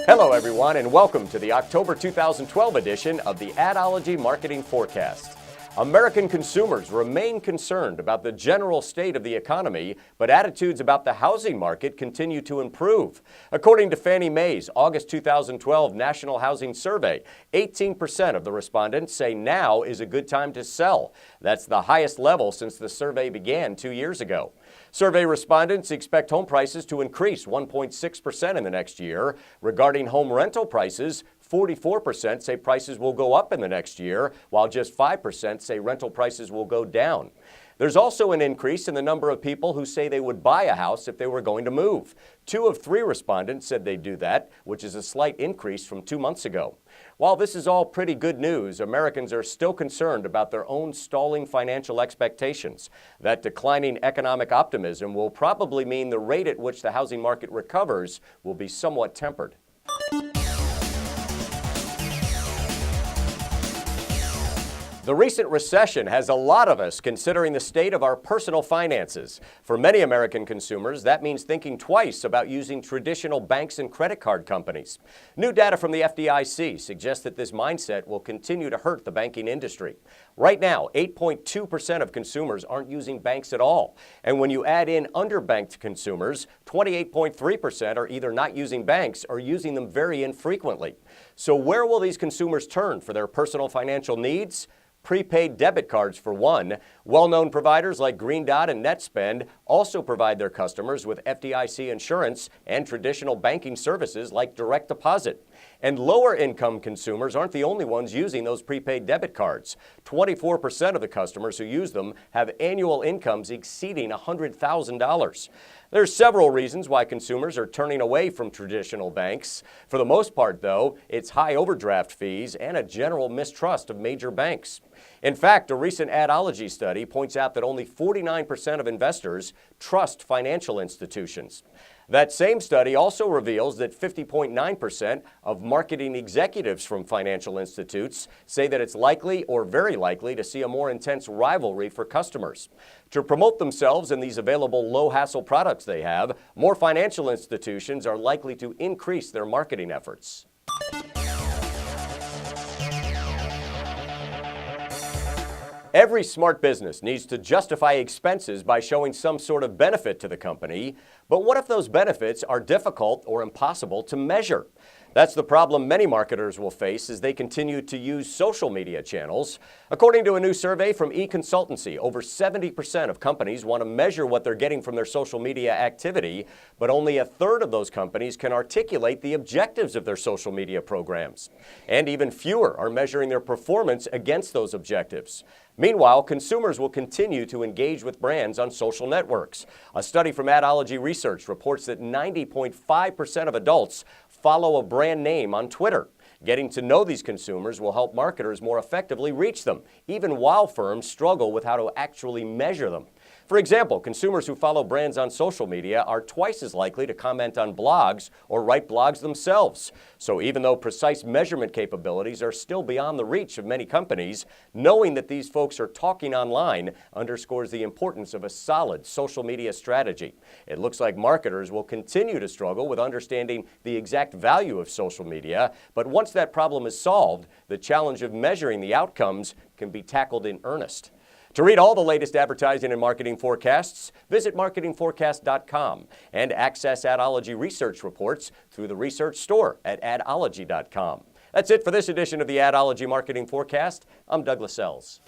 Hello, everyone, and welcome to the October 2012 edition of the Ad-ology Marketing Forecast. American consumers remain concerned about the general state of the economy, but attitudes about the housing market continue to improve. According to Fannie Mae's August 2012 National Housing Survey, 18% of the respondents say now is a good time to sell. That's the highest level since the survey began 2 years ago. Survey respondents expect home prices to increase 1.6% in the next year. Regarding home rental prices, 44% say prices will go up in the next year, while just 5% say rental prices will go down. There's also an increase in the number of people who say they would buy a house if they were going to move. 2 of 3 respondents said they'd do that, which is a slight increase from 2 months ago. While this is all pretty good news, Americans are still concerned about their own stalling financial expectations. That declining economic optimism will probably mean the rate at which the housing market recovers will be somewhat tempered. The recent recession has a lot of us considering the state of our personal finances. For many American consumers, that means thinking twice about using traditional banks and credit card companies. New data from the FDIC suggests that this mindset will continue to hurt the banking industry. Right now, 8.2% of consumers aren't using banks at all. And when you add in underbanked consumers, 28.3% are either not using banks or using them very infrequently. So where will these consumers turn for their personal financial needs? Prepaid debit cards, for one. Well-known providers like Green Dot and NetSpend also provide their customers with FDIC insurance and traditional banking services like direct deposit. And lower-income consumers aren't the only ones using those prepaid debit cards. 24% of the customers who use them have annual incomes exceeding $100,000. There's several reasons why consumers are turning away from traditional banks. For the most part, though, it's high overdraft fees and a general mistrust of major banks. In fact, a recent Ad-ology study points out that only 49% of investors trust financial institutions. That same study also reveals that 50.9% of marketing executives from financial institutes say that it's likely or very likely to see a more intense rivalry for customers. To promote themselves and these available low-hassle products they have, more financial institutions are likely to increase their marketing efforts. Every smart business needs to justify expenses by showing some sort of benefit to the company. But what if those benefits are difficult or impossible to measure? That's the problem many marketers will face as they continue to use social media channels. According to a new survey from eConsultancy, over 70% of companies want to measure what they're getting from their social media activity, but only a third of those companies can articulate the objectives of their social media programs. And even fewer are measuring their performance against those objectives. Meanwhile, consumers will continue to engage with brands on social networks. A study from Ad-ology Research reports that 90.5% of adults follow a brand name on Twitter. Getting to know these consumers will help marketers more effectively reach them, even while firms struggle with how to actually measure them. For example, consumers who follow brands on social media are twice as likely to comment on blogs or write blogs themselves. So even though precise measurement capabilities are still beyond the reach of many companies, knowing that these folks are talking online underscores the importance of a solid social media strategy. It looks like marketers will continue to struggle with understanding the exact value of social media, but once that problem is solved, the challenge of measuring the outcomes can be tackled in earnest. To read all the latest advertising and marketing forecasts, visit marketingforecast.com and access Ad-ology research reports through the research store at adology.com. That's it for this edition of the Ad-ology Marketing Forecast. I'm Doug Lascelles.